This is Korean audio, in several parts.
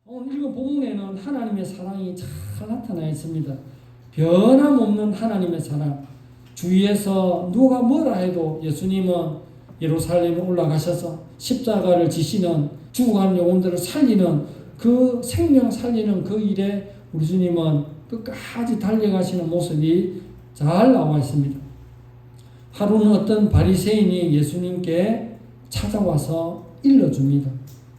오늘 읽은 본문에는 하나님의 사랑이 잘 나타나 있습니다. 변함없는 하나님의 사랑. 주위에서 누가 뭐라 해도 예수님은 예루살렘에 올라가셔서 십자가를 지시는, 죽어가는 영혼들을 살리는, 그 생명 살리는 그 일에 우리 주님은 끝까지 달려가시는 모습이 잘 나와 있습니다. 하루는 어떤 바리새인이 예수님께 찾아와서 일러줍니다.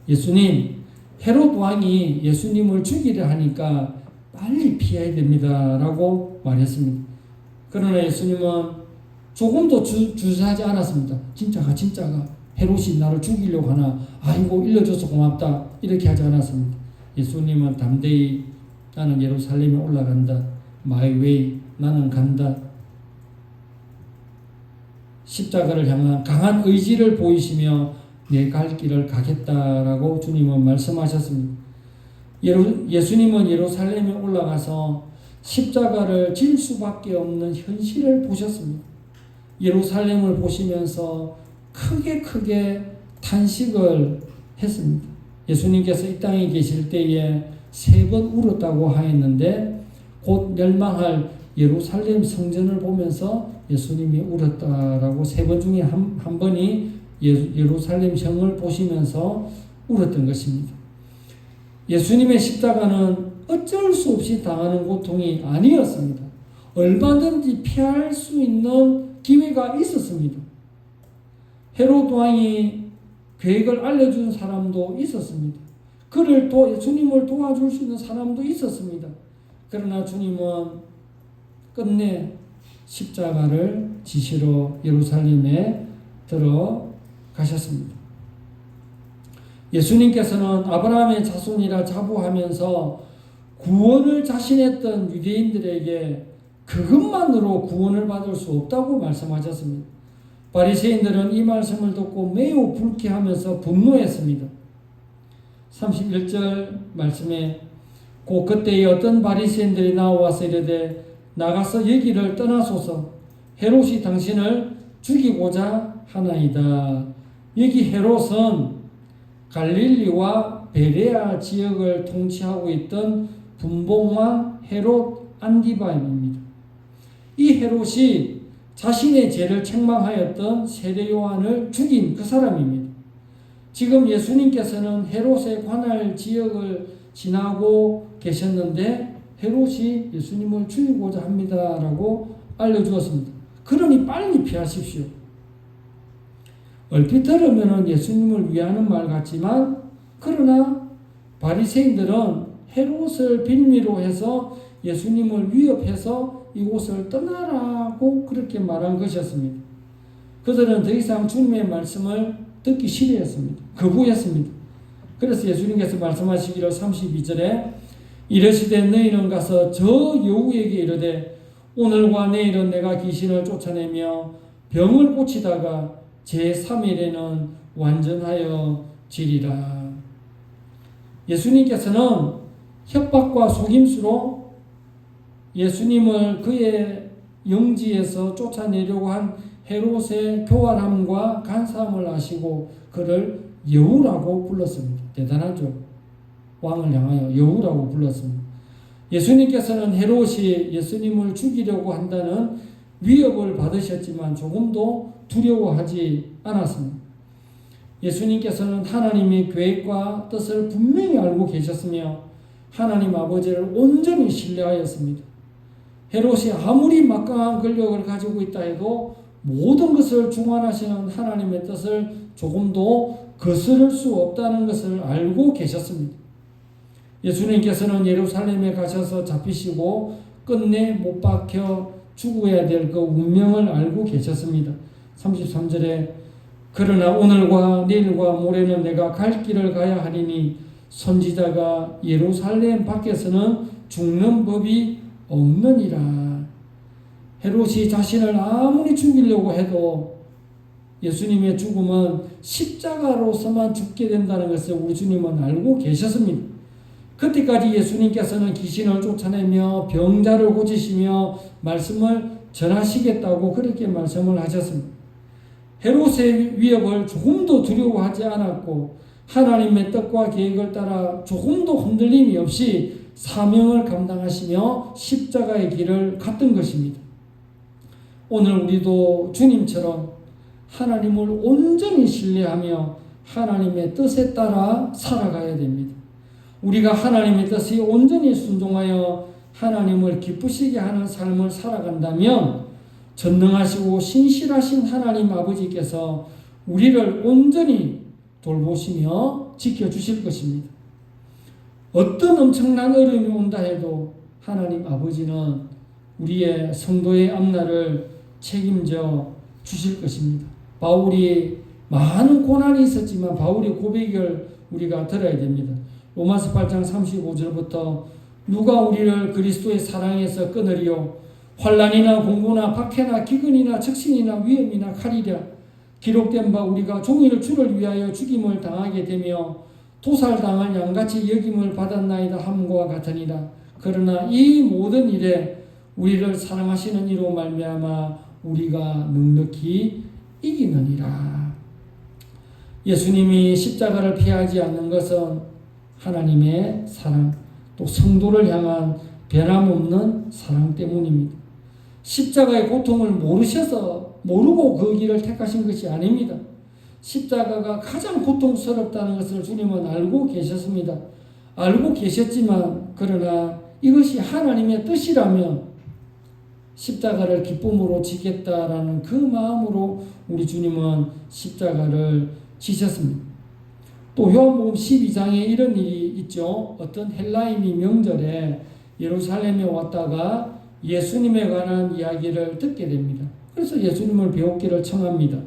예수님, 헤롯 왕이 예수님을 죽이려 하니까 빨리 피해야 됩니다 라고 말했습니다. 그러나 예수님은 조금도 주저하지 않았습니다. 진짜가 헤롯이 나를 죽이려고 하나, 아이고 일러줘서 고맙다, 이렇게 하지 않았습니다. 예수님은 담대히 나는 예루살렘에 올라간다, my way, 나는 간다, 십자가를 향한 강한 의지를 보이시며 내 갈 길을 가겠다라고 주님은 말씀하셨습니다. 예수님은 예루살렘에 올라가서 십자가를 질 수밖에 없는 현실을 보셨습니다. 예루살렘을 보시면서 크게 탄식을 했습니다. 예수님께서 이 땅에 계실 때에 3번 울었다고 하였는데, 곧 멸망할 예루살렘 성전을 보면서 예수님이 울었다라고 3번 중에 한 번이 예루살렘 성을 보시면서 울었던 것입니다. 예수님의 십자가는 어쩔 수 없이 당하는 고통이 아니었습니다. 얼마든지 피할 수 있는 기회가 있었습니다. 헤롯 왕이 계획을 알려준 사람도 있었습니다. 주님을 도와줄 수 있는 사람도 있었습니다. 그러나 주님은 끝내 십자가를 지시러 예루살렘에 들어가셨습니다. 예수님께서는 아브라함의 자손이라 자부하면서 구원을 자신했던 유대인들에게 그것만으로 구원을 받을 수 없다고 말씀하셨습니다. 바리새인들은 이 말씀을 듣고 매우 불쾌하면서 분노했습니다. 31절 말씀에 곧 그때에 어떤 바리새인들이 나와서 이르되 나가서 여기를 떠나소서, 헤롯이 당신을 죽이고자 하나이다. 여기 헤롯은 갈릴리와 베레아 지역을 통치하고 있던 분봉왕 헤롯 안디바입니다. 이 헤롯이 자신의 죄를 책망하였던 세례 요한을 죽인 그 사람입니다. 지금 예수님께서는 헤롯에 관할 지역을 지나고 계셨는데 헤롯이 예수님을 죽이고자 합니다라고 알려주었습니다. 그러니 빨리 피하십시오. 얼핏 들으면 예수님을 위하는 말 같지만, 그러나 바리새인들은 헤롯을 빌미로 해서 예수님을 위협해서 이곳을 떠나라고 그렇게 말한 것이었습니다. 그들은 더 이상 주님의 말씀을 듣기 싫어했습니다. 거부했습니다. 그래서 예수님께서 말씀하시기를 32절에 이르시되 너희는 가서 저 여우에게 이르되 오늘과 내일은 내가 귀신을 쫓아내며 병을 고치다가 제3일에는 완전하여 지리라. 예수님께서는 협박과 속임수로 예수님을 그의 영지에서 쫓아내려고 한 헤롯의 교활함과 간사함을 아시고 그를 여우라고 불렀습니다. 대단하죠. 왕을 향하여 여우라고 불렀습니다. 예수님께서는 헤롯이 예수님을 죽이려고 한다는 위협을 받으셨지만 조금도 두려워하지 않았습니다. 예수님께서는 하나님의 계획과 뜻을 분명히 알고 계셨으며 하나님 아버지를 온전히 신뢰하였습니다. 헤롯이 아무리 막강한 권력을 가지고 있다 해도 모든 것을 주관하시는 하나님의 뜻을 조금도 거스를 수 없다는 것을 알고 계셨습니다. 예수님께서는 예루살렘에 가셔서 잡히시고 끝내 못 박혀 죽어야 될 그 운명을 알고 계셨습니다. 33절에 그러나 오늘과 내일과 모레는 내가 갈 길을 가야 하리니 선지자가 예루살렘 밖에서는 죽는 법이 없느니라. 헤롯이 자신을 아무리 죽이려고 해도 예수님의 죽음은 십자가로서만 죽게 된다는 것을 우리 주님은 알고 계셨습니다. 그때까지 예수님께서는 귀신을 쫓아내며 병자를 고치시며 말씀을 전하시겠다고 그렇게 말씀을 하셨습니다. 헤롯의 위협을 조금도 두려워하지 않았고 하나님의 뜻과 계획을 따라 조금도 흔들림이 없이 사명을 감당하시며 십자가의 길을 갔던 것입니다. 오늘 우리도 주님처럼 하나님을 온전히 신뢰하며 하나님의 뜻에 따라 살아가야 됩니다. 우리가 하나님의 뜻에 온전히 순종하여 하나님을 기쁘시게 하는 삶을 살아간다면 전능하시고 신실하신 하나님 아버지께서 우리를 온전히 돌보시며 지켜주실 것입니다. 어떤 엄청난 어려움이 온다 해도 하나님 아버지는 우리의 성도의 앞날을 책임져 주실 것입니다. 바울이 많은 고난이 있었지만 바울의 고백을 우리가 들어야 됩니다. 로마서 8장 35절부터 누가 우리를 그리스도의 사랑에서 끊으리요? 환난이나 공고나 박해나 기근이나 적신이나 위험이나 칼이랴. 기록된 바 우리가 종일 주를 위하여 죽임을 당하게 되며 도살당할 양같이 여김을 받았나이다 함과 같으니라. 그러나 이 모든 일에 우리를 사랑하시는 이로 말미암아 우리가 넉넉히 이기느니라. 예수님이 십자가를 피하지 않는 것은 하나님의 사랑, 또 성도를 향한 변함없는 사랑 때문입니다. 십자가의 고통을 모르고 그 길을 택하신 것이 아닙니다. 십자가가 가장 고통스럽다는 것을 주님은 알고 계셨습니다. 알고 계셨지만 그러나 이것이 하나님의 뜻이라면 십자가를 기쁨으로 지겠다라는 그 마음으로 우리 주님은 십자가를 지셨습니다. 또 요한복음 12장에 이런 일이 있죠. 어떤 헬라인이 명절에 예루살렘에 왔다가 예수님에 관한 이야기를 듣게 됩니다. 그래서 예수님을 배우기를 청합니다.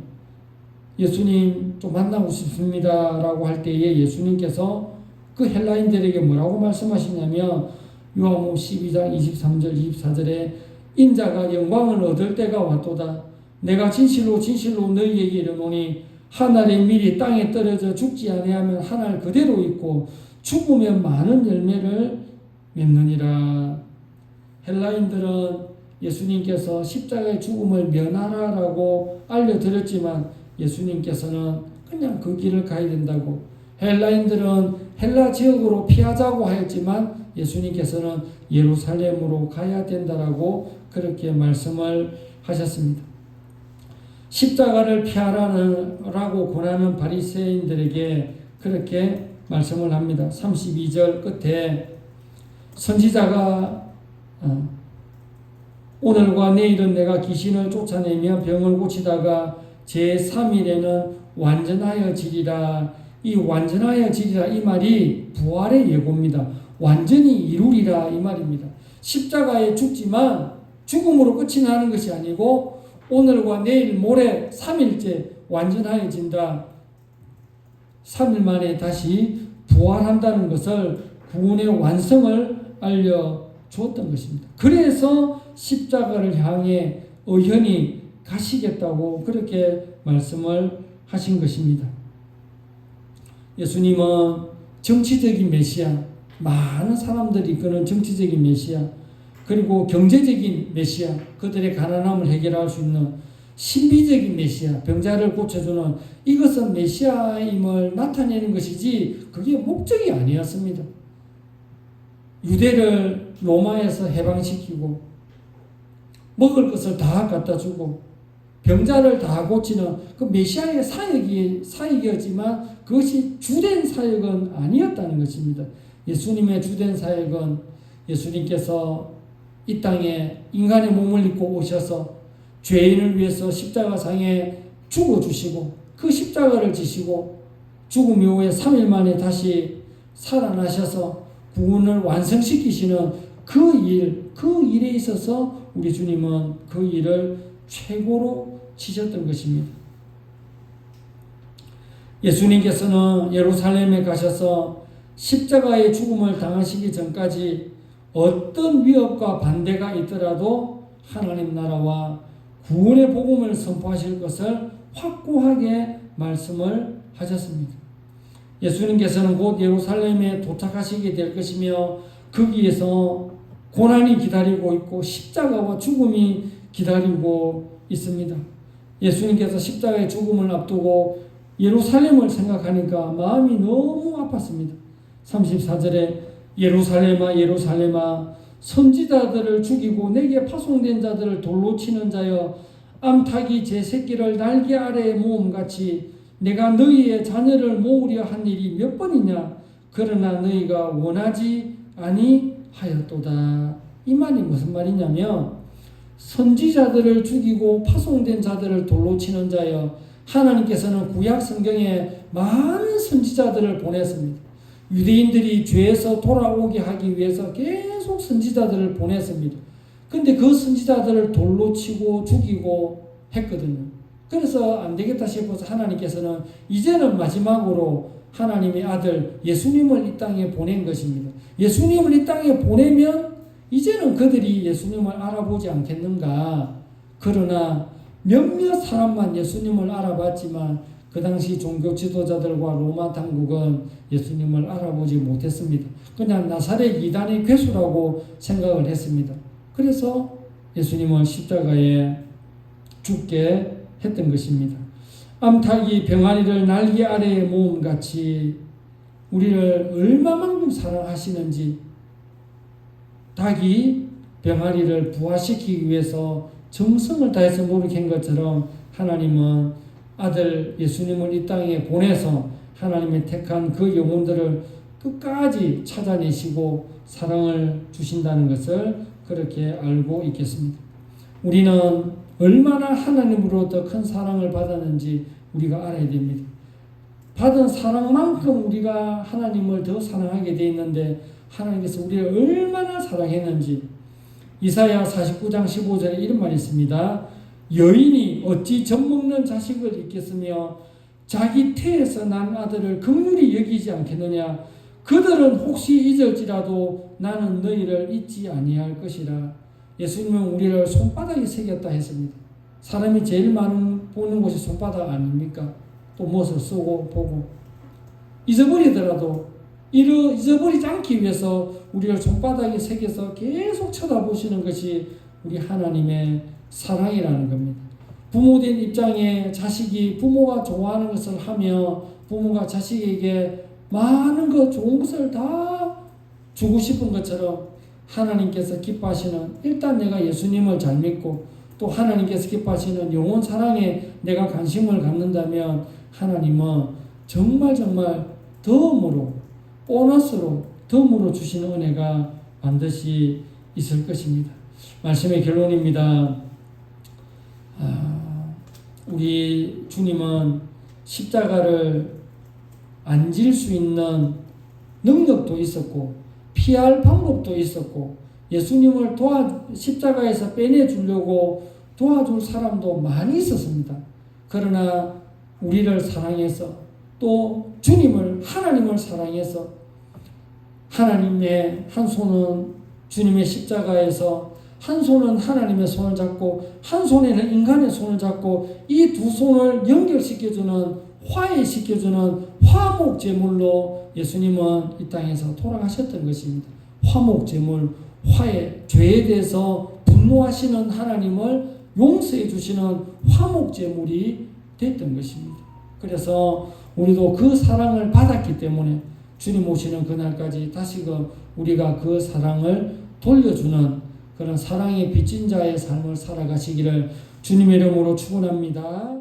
예수님 좀 만나고 싶습니다 라고 할 때에 예수님께서 그 헬라인들에게 뭐라고 말씀하시냐면 요한복음 12장 23절 24절에 인자가 영광을 얻을 때가 왔도다. 내가 진실로 진실로 너희에게 이르노니 한 알의 밀이 땅에 떨어져 죽지 아니하면 한 알 그대로 있고 죽으면 많은 열매를 맺느니라. 헬라인들은 예수님께서 십자가의 죽음을 면하라라고 알려드렸지만 예수님께서는 그냥 그 길을 가야 된다고, 헬라인들은 헬라 지역으로 피하자고 하였지만 예수님께서는 예루살렘으로 가야 된다라고 그렇게 말씀을 하셨습니다. 십자가를 피하라고 권하는 바리새인들에게 그렇게 말씀을 합니다. 32절 끝에 선지자가 오늘과 내일은 내가 귀신을 쫓아내며 병을 고치다가 제3일에는 완전하여 지리라. 이 완전하여 지리라 이 말이 부활의 예고입니다. 완전히 이루리라 이 말입니다. 십자가에 죽지만 죽음으로 끝이 나는 것이 아니고 오늘과 내일 모레 3일째 완전하여진다. 3일 만에 다시 부활한다는 것을 구원의 완성을 알려주었던 것입니다. 그래서 십자가를 향해 의연히 가시겠다고 그렇게 말씀을 하신 것입니다. 예수님은 정치적인 메시아, 많은 사람들이 이끄는 정치적인 메시아, 그리고 경제적인 메시아, 그들의 가난함을 해결할 수 있는 신비적인 메시아, 병자를 고쳐주는, 이것은 메시아임을 나타내는 것이지 그게 목적이 아니었습니다. 유대를 로마에서 해방시키고 먹을 것을 다 갖다 주고 병자를 다 고치는 그 메시아의 사역이었지만 그것이 주된 사역은 아니었다는 것입니다. 예수님의 주된 사역은 예수님께서 이 땅에 인간의 몸을 입고 오셔서 죄인을 위해서 십자가상에 죽어주시고 그 십자가를 지시고 죽음 이후에 3일 만에 다시 살아나셔서 구원을 완성시키시는 그 일에 있어서 우리 주님은 그 일을 최고로 치셨던 것입니다. 예수님께서는 예루살렘에 가셔서 십자가의 죽음을 당하시기 전까지 어떤 위협과 반대가 있더라도 하나님 나라와 구원의 복음을 선포하실 것을 확고하게 말씀을 하셨습니다. 예수님께서는 곧 예루살렘에 도착하시게 될 것이며 거기에서 고난이 기다리고 있고 십자가와 죽음이 기다리고 있습니다. 예수님께서 십자가의 죽음을 앞두고 예루살렘을 생각하니까 마음이 너무 아팠습니다. 34절에 예루살렘아 예루살렘아 선지자들을 죽이고 내게 파송된 자들을 돌로 치는 자여 암탉이 제 새끼를 날개 아래에 모음같이 내가 너희의 자녀를 모으려 한 일이 몇 번이냐 그러나 너희가 원하지 아니하였도다. 이 말이 무슨 말이냐면 선지자들을 죽이고 파송된 자들을 돌로 치는 자여 하나님께서는 구약 성경에 많은 선지자들을 보냈습니다. 유대인들이 죄에서 돌아오게 하기 위해서 계속 선지자들을 보냈습니다. 근데 그 선지자들을 돌로 치고 죽이고 했거든요. 그래서 안 되겠다 싶어서 하나님께서는 이제는 마지막으로 하나님의 아들 예수님을 이 땅에 보낸 것입니다. 예수님을 이 땅에 보내면 이제는 그들이 예수님을 알아보지 않겠는가. 그러나 몇몇 사람만 예수님을 알아봤지만 그 당시 종교 지도자들과 로마 당국은 예수님을 알아보지 못했습니다. 그냥 나사렛 이단의 괴수라고 생각을 했습니다. 그래서 예수님을 십자가에 죽게 했던 것입니다. 암탉이 병아리를 날개 아래에 모음같이 우리를 얼마만큼 사랑하시는지 닭이 병아리를 부화시키기 위해서 정성을 다해서 노력한 것처럼 하나님은 아들 예수님을 이 땅에 보내서 하나님의 택한 그 영혼들을 끝까지 찾아내시고 사랑을 주신다는 것을 그렇게 알고 있겠습니다. 우리는 얼마나 하나님으로부터 큰 사랑을 받았는지 우리가 알아야 됩니다. 받은 사랑만큼 우리가 하나님을 더 사랑하게 되어 있는데 하나님께서 우리를 얼마나 사랑했는지 이사야 49장 15절에 이런 말이 있습니다. 여인이 어찌 젖먹는 자식을 잊겠으며 자기 태에서 난 아들을 긍휼히 여기지 않겠느냐. 그들은 혹시 잊을지라도 나는 너희를 잊지 아니할 것이라. 예수님은 우리를 손바닥에 새겼다 했습니다. 사람이 제일 많은 보는 곳이 손바닥 아닙니까? 또 무엇을 쓰고 보고 잊어버리더라도 잊어버리지 않기 위해서 우리를 손바닥에 새겨서 계속 쳐다보시는 것이 우리 하나님의 사랑이라는 겁니다. 부모된 입장에 자식이 부모가 좋아하는 것을 하며 부모가 자식에게 많은 것 좋은 것을 다 주고 싶은 것처럼 하나님께서 기뻐하시는 일단 내가 예수님을 잘 믿고 또 하나님께서 기뻐하시는 영혼 사랑에 내가 관심을 갖는다면 하나님은 정말 덤으로 보너스로 덤으로 주시는 은혜가 반드시 있을 것입니다. 말씀의 결론입니다. 우리 주님은 십자가를 안 질 수 있는 능력도 있었고 피할 방법도 있었고 예수님을 십자가에서 빼내주려고 도와줄 사람도 많이 있었습니다. 그러나 우리를 사랑해서 또 하나님을 사랑해서 하나님의 한 손은 주님의 십자가에서 한 손은 하나님의 손을 잡고 한 손에는 인간의 손을 잡고 이 두 손을 연결시켜주는 화해시켜주는 화목제물로 예수님은 이 땅에서 돌아가셨던 것입니다. 화목제물, 화해, 죄에 대해서 분노하시는 하나님을 용서해 주시는 화목제물이 됐던 것입니다. 그래서 우리도 그 사랑을 받았기 때문에 주님 오시는 그날까지 다시금 우리가 그 사랑을 돌려주는 그런 사랑의 빚진 자의 삶을 살아가시기를 주님의 이름으로 축원합니다.